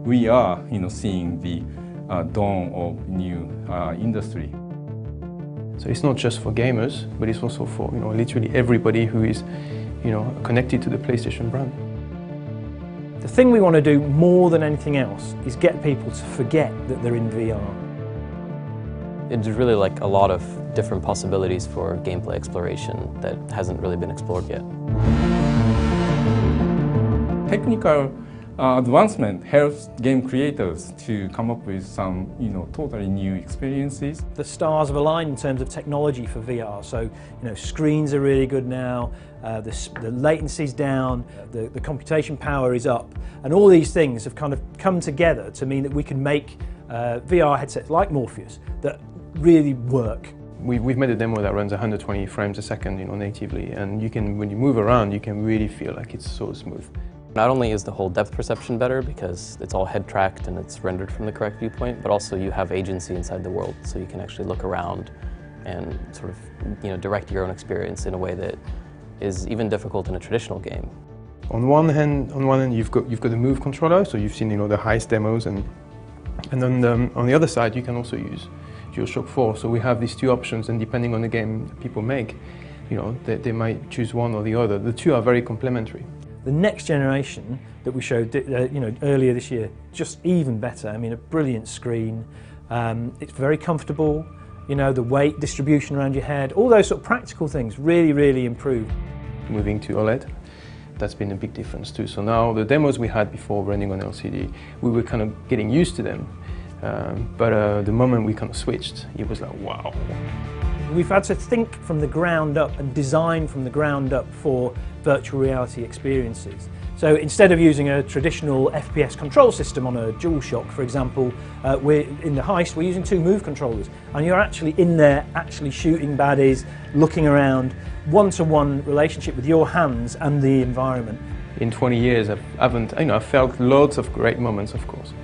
we are, seeing the dawn of new industry. So it's not just for gamers, but it's also for literally everybody who is connected to the PlayStation brand. The thing we want to do more than anything else is get people to forget that they're in VR. It's really like a lot of different possibilities for gameplay exploration that hasn't really been explored yet. Technical advancement helps game creators to come up with some, totally new experiences. The stars have aligned in terms of technology for VR. So, screens are really good now, the latency's down, the computation power is up, and all these things have kind of come together to mean that we can make VR headsets like Morpheus that really work. We've made a demo that runs 120 frames a second, natively, and when you move around, you can really feel like it's so smooth. Not only is the whole depth perception better because it's all head tracked and it's rendered from the correct viewpoint, but also you have agency inside the world, so you can actually look around and sort of direct your own experience in a way that is even difficult in a traditional game. On one hand, you've got the Move controller, so you've seen the highest demos, and then on the other side you can also use DualShock 4. So we have these two options, and depending on the game that people make, they might choose one or the other. The two are very complementary. The next generation that we showed earlier this year, just even better. I mean, a brilliant screen. It's very comfortable. The weight distribution around your head, all those sort of practical things really, really improved. Moving to OLED, that's been a big difference too. So now the demos we had before running on LCD, we were kind of getting used to them. But the moment we kind of switched, it was like, wow. We've had to think from the ground up and design from the ground up for virtual reality experiences. So instead of using a traditional FPS control system on a DualShock, for example, in the Heist, we're using two Move controllers, and you're actually in there, actually shooting baddies, looking around, one-to-one relationship with your hands and the environment. In 20 years, I've felt loads of great moments, of course,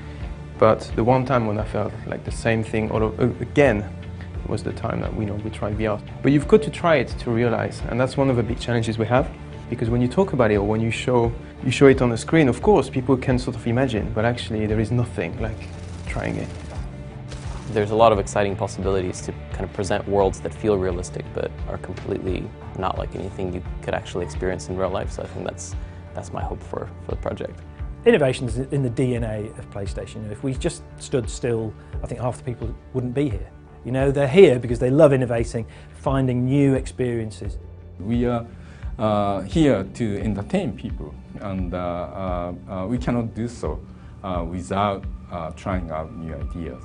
but the one time when I felt like the same thing again was the time that we tried VR. But you've got to try it to realize, and that's one of the big challenges we have, because when you talk about it or when you show it on the screen, of course people can sort of imagine, but actually there is nothing like trying it. There's a lot of exciting possibilities to kind of present worlds that feel realistic but are completely not like anything you could actually experience in real life, so I think that's my hope for the project. Innovation is in the DNA of PlayStation. If we just stood still, I think half the people wouldn't be here. They're here because they love innovating, finding new experiences. We are here to entertain people, and we cannot do so without trying out new ideas.